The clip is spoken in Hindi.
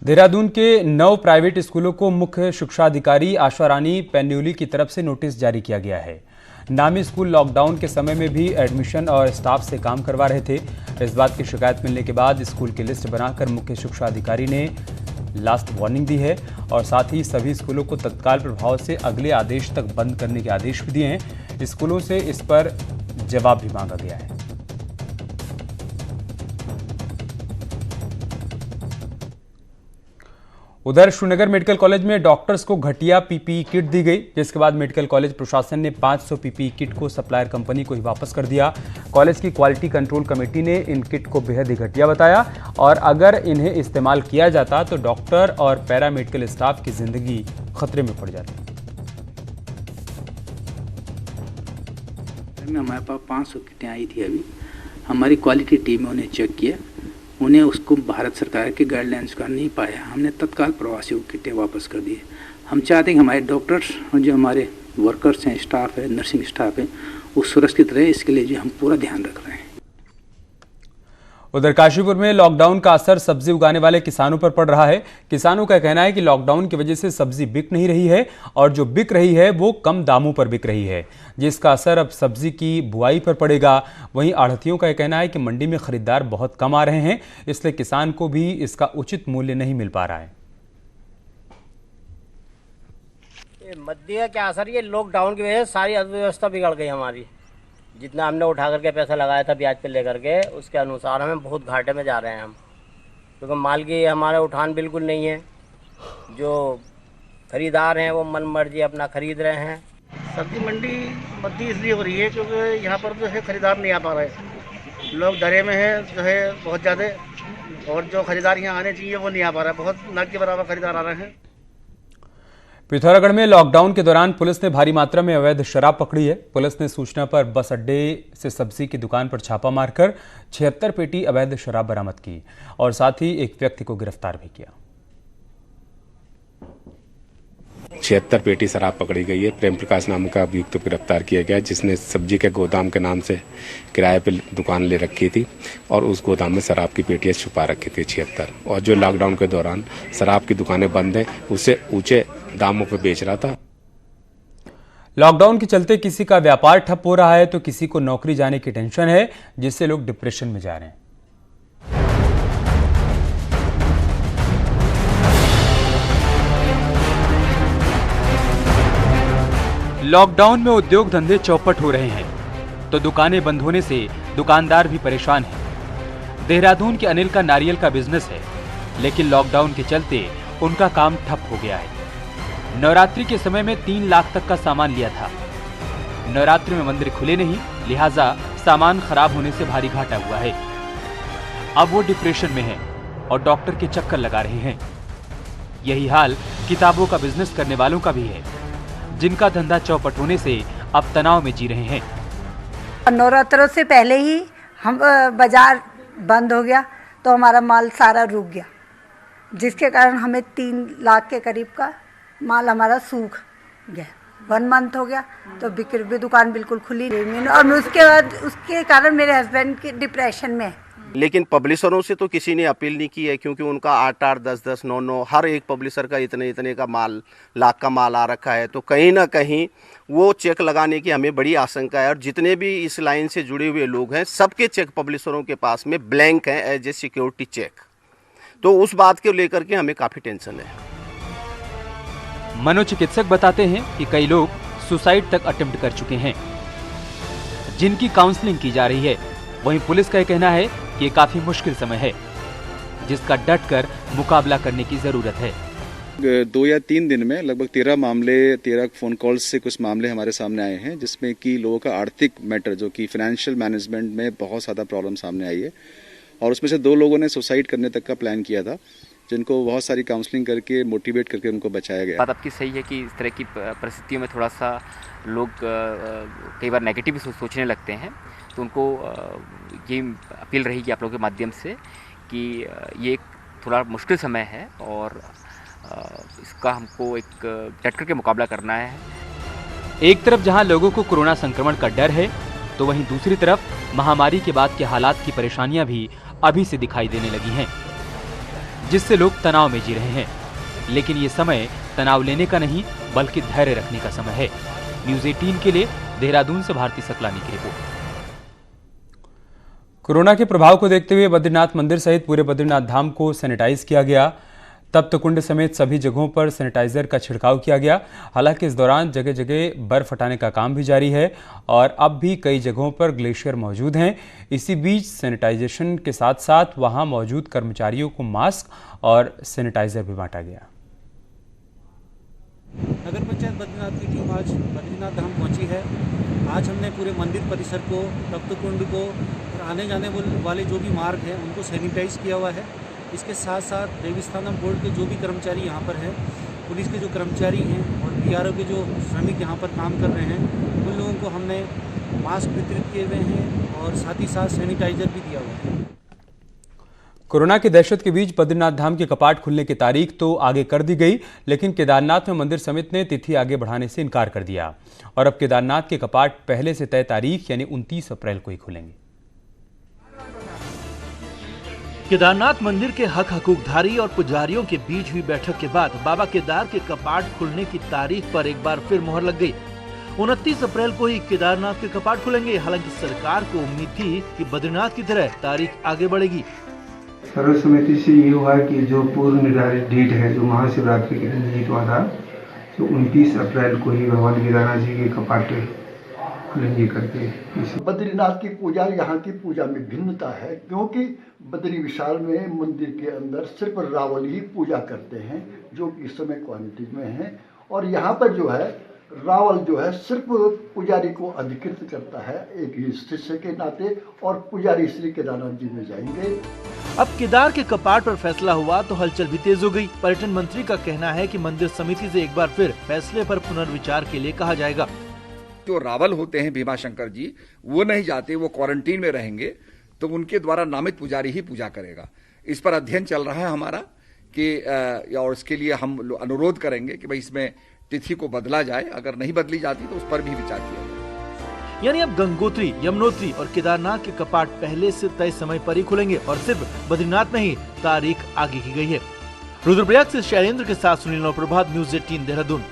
देहरादून के 9 प्राइवेट स्कूलों को मुख्य शिक्षा अधिकारी आशा रानी पेन्यूली की तरफ से नोटिस जारी किया गया है। नामी स्कूल लॉकडाउन के समय में भी एडमिशन और स्टाफ से काम करवा रहे थे। इस बात की शिकायत मिलने के बाद स्कूल की लिस्ट बनाकर मुख्य शिक्षा अधिकारी ने लास्ट वार्निंग दी है और साथ ही सभी स्कूलों को तत्काल प्रभाव से अगले आदेश तक बंद करने के आदेश भी दिए हैं। स्कूलों से इस पर जवाब भी मांगा गया है। उधर श्रीनगर मेडिकल कॉलेज में डॉक्टर्स को घटिया पीपीई किट दी गई, जिसके बाद मेडिकल कॉलेज प्रशासन ने 500 पीपीई किट को सप्लायर कंपनी को ही वापस कर दिया। कॉलेज की क्वालिटी कंट्रोल कमेटी ने इन किट को बेहद ही घटिया बताया और अगर इन्हें इस्तेमाल किया जाता तो डॉक्टर और पैरामेडिकल स्टाफ की जिंदगी खतरे में पड़ जाती। हमारे पास 500 किटें आई थी। अभी हमारी क्वालिटी टीम ने उन्हें चेक किया, उन्हें उसको भारत सरकार के गाइडलाइंस का नहीं पाया। हमने तत्काल प्रवासी किटें वापस कर दिए। हम चाहते हैं कि हमारे डॉक्टर्स और जो हमारे वर्कर्स हैं, स्टाफ है, नर्सिंग स्टाफ है, वो सुरक्षित रहे, इसके लिए जो हम पूरा ध्यान रख रहे हैं। उधर काशीपुर में लॉकडाउन का असर सब्जी उगाने वाले किसानों पर पड़ रहा है। किसानों का कहना है कि लॉकडाउन की वजह से सब्जी बिक नहीं रही है और जो बिक रही है वो कम दामों पर बिक रही है, जिसका असर अब सब्जी की बुआई पर पड़ेगा। वहीं आढ़तियों का कहना है कि मंडी में खरीदार बहुत कम आ रहे हैं, इसलिए किसान को भी इसका उचित मूल्य नहीं मिल पा रहा है। मध्य क्या असर, ये लॉकडाउन की वजह से सारी अर्थव्यवस्था बिगड़ गई हमारी। जितना हमने उठा करके पैसा लगाया था ब्याज पे लेकर के, उसके अनुसार हमें बहुत घाटे में जा रहे हैं हम, क्योंकि माल की हमारा उठान बिल्कुल नहीं है। जो खरीदार हैं वो मन मर्जी अपना खरीद रहे हैं। सब्जी मंडी बंदी इसलिए हो रही है क्योंकि यहाँ पर जो है खरीदार नहीं आ पा रहे, लोग डरे में हैं जो है बहुत ज़्यादा, और जो खरीदार यहाँ आने चाहिए वो नहीं आ पा रहा है। बहुत न के बराबर खरीदार आ रहे हैं। पिथौरागढ़ में लॉकडाउन के दौरान पुलिस ने भारी मात्रा में अवैध शराब पकड़ी है। पुलिस ने सूचना पर बस अड्डे से सब्जी की दुकान पर छापा मारकर 76 पेटी अवैध शराब बरामद की और साथ ही एक व्यक्ति को गिरफ्तार भी किया। 76 पेटी शराब पकड़ी गई है। प्रेम प्रकाश नाम का अभियुक्त को गिरफ्तार किया गया, जिसने सब्जी के गोदाम के नाम से किराए पर दुकान ले रखी थी और उस गोदाम में शराब की पेटियां छुपा रखी थी 76। और जो लॉकडाउन के दौरान शराब की दुकानें बंद हैं, उसे ऊंचे दामों पर बेच रहा था। लॉकडाउन के चलते किसी का व्यापार ठप हो रहा है तो किसी को नौकरी जाने की टेंशन है, जिससे लोग डिप्रेशन में जा रहे हैं। लॉकडाउन में उद्योग धंधे चौपट हो रहे हैं तो दुकानें बंद होने से दुकानदार भी परेशान हैं। देहरादून के अनिल का नारियल का बिजनेस है, लेकिन लॉकडाउन के चलते उनका काम ठप हो गया है। नवरात्रि के समय में 3 लाख तक का सामान लिया था। नवरात्रि में मंदिर खुले नहीं, लिहाजा सामान खराब होने से भारी घाटा हुआ है। अब वो डिप्रेशन में है और डॉक्टर के चक्कर लगा रहे हैं। यही हाल किताबों का बिजनेस करने वालों का भी है, जिनका धंधा चौपट होने से अब तनाव में जी रहे हैं। नवरात्रों से पहले ही हम बाजार बंद हो गया तो हमारा माल सारा रुक गया, जिसके कारण हमें 3 लाख के करीब का माल हमारा सूख गया। 1 मंथ हो गया तो बिक्री भी दुकान बिल्कुल खुली नहीं, और उसके बाद उसके कारण मेरे हस्बैंड के डिप्रेशन में है। लेकिन पब्लिशरों से तो किसी ने अपील नहीं की है, क्योंकि उनका 8-8, 10-10, 9-9 हर एक पब्लिशर का इतने का माल, लाख का माल आ रखा है। तो कहीं ना कहीं वो चेक लगाने की हमें बड़ी आशंका है। और जितने भी इस लाइन से जुड़े हुए लोग हैं, सबके चेक पब्लिशरों के पास में ब्लैंक हैं एज ए सिक्योरिटी चेक। तो उस बात को लेकर के हमें काफ़ी टेंशन है। मनोचिकित्सक बताते हैं कि कई लोग सुसाइड तक अटेम्प्ट कर चुके हैं, जिनकी काउंसलिंग की जा रही है। वहीं पुलिस का कहना है कि ये काफी मुश्किल समय है, जिसका डट कर मुकाबला करने की जरूरत है। 2 या 3 दिन में लगभग 13 फोन कॉल्स से कुछ मामले हमारे सामने आए हैं, जिसमें कि लोगों का आर्थिक मैटर, जो कि फाइनेंशियल मैनेजमेंट में बहुत ज़्यादा प्रॉब्लम सामने आई है। और उसमें से 2 लोगों ने सुसाइड करने तक का प्लान किया था, जिनको बहुत सारी काउंसलिंग करके मोटिवेट करके उनको बचाया गया। बात आपकी सही है कि इस तरह की परिस्थितियों में थोड़ा सा लोग कई बार नेगेटिव सोचने लगते हैं। तो उनको ये अपील रहेगी आप लोगों के माध्यम से कि ये एक थोड़ा मुश्किल समय है और इसका हमको एक डट करके मुकाबला करना है। एक तरफ जहां लोगों को कोरोना संक्रमण का डर है, तो वहीं दूसरी तरफ महामारी के बाद के हालात की परेशानियां भी अभी से दिखाई देने लगी हैं। जिससे लोग तनाव में जी रहे हैं। लेकिन ये समय तनाव लेने का नहीं बल्कि धैर्य रखने का समय है। न्यूज़ 18 के लिए देहरादून से भारती सकलानी की रिपोर्ट। कोरोना के प्रभाव को देखते हुए बद्रीनाथ मंदिर सहित पूरे बद्रीनाथ धाम को सैनिटाइज किया गया। तप्त कुंड समेत सभी जगहों पर सैनिटाइजर का छिड़काव किया गया। हालांकि इस दौरान जगह जगह बर्फ हटाने का काम भी जारी है और अब भी कई जगहों पर ग्लेशियर मौजूद हैं। इसी बीच सैनिटाइजेशन के साथ साथ वहां मौजूद कर्मचारियों को मास्क और सैनिटाइजर भी बांटा गया। नगर पंचायत बद्रीनाथ की टीम आज बद्रीनाथ धाम पहुंची है। आज हमने पूरे मंदिर परिसर को, तप्त कुंड को और आने जाने वाले जो भी मार्ग हैं उनको सैनिटाइज किया हुआ है। इसके साथ साथ देवस्थानम बोर्ड के जो भी कर्मचारी यहाँ पर हैं, पुलिस के जो कर्मचारी हैं और बीआरओ के जो श्रमिक यहाँ पर काम कर रहे हैं, उन लोगों को हमने मास्क वितरित किए हुए हैं और साथ ही साथ सैनिटाइजर भी दिया हुआ है। कोरोना की दहशत के बीच बद्रीनाथ धाम के कपाट खुलने की तारीख तो आगे कर दी गई, लेकिन केदारनाथ में मंदिर समिति ने तिथि आगे बढ़ाने से इनकार कर दिया और अब केदारनाथ के कपाट पहले से तय तारीख यानी 29 अप्रैल को ही खुलेंगे। केदारनाथ मंदिर के हक हकूकधारी और पुजारियों के बीच हुई बैठक के बाद बाबा केदार के कपाट खुलने की तारीख पर एक बार फिर मोहर लग गई। 29 अप्रैल को ही केदारनाथ के कपाट खुलेंगे। हालांकि सरकार को उम्मीद थी कि बद्रीनाथ की तरह तारीख आगे बढ़ेगी। सर्व समिति से ये हुआ कि जो पूर्व निर्धारित डेट है, जो महाशिवरात्रि के दिन डेट हुआ था, तो 29 अप्रैल को ही भगवान केदारनाथ जी के कपाट खुलेंगे करके। बद्रीनाथ की पूजा यहाँ की पूजा में भिन्नता है, क्योंकि बद्री विशाल में मंदिर के अंदर सिर्फ रावल ही पूजा करते हैं, जो कि इस समय क्वारंटीन में है। और यहाँ पर जो है रावल जो है सिर्फ पुजारी को अधिकृत करता है एक ही शिष्य के नाते, और पुजारी श्री केदारनाथ जी में जाएंगे। अब केदार के कपाट पर फैसला हुआ तो हलचल भी तेज हो गई। पर्यटन मंत्री का कहना है कि मंदिर समिति से एक बार फिर फैसले पर पुनर्विचार के लिए कहा जाएगा। जो रावल होते हैं भीमाशंकर जी, वो नहीं जाते, वो क्वारंटीन में रहेंगे, तो उनके द्वारा नामित पुजारी ही पूजा करेगा। इस पर अध्ययन चल रहा है हमारा कि और इसके लिए हम अनुरोध करेंगे कि भाई इसमें तिथि को बदला जाए। अगर नहीं बदली जाती तो उस पर भी विचार किया जाए। यानी अब गंगोत्री, यमुनोत्री और केदारनाथ के कपाट पहले से तय समय पर ही खुलेंगे और सिर्फ बद्रीनाथ में ही तारीख आगे की गई है। रुद्रप्रयाग से शैलेंद्र के साथ सुनील प्रभात, न्यूज़ 18 देहरादून।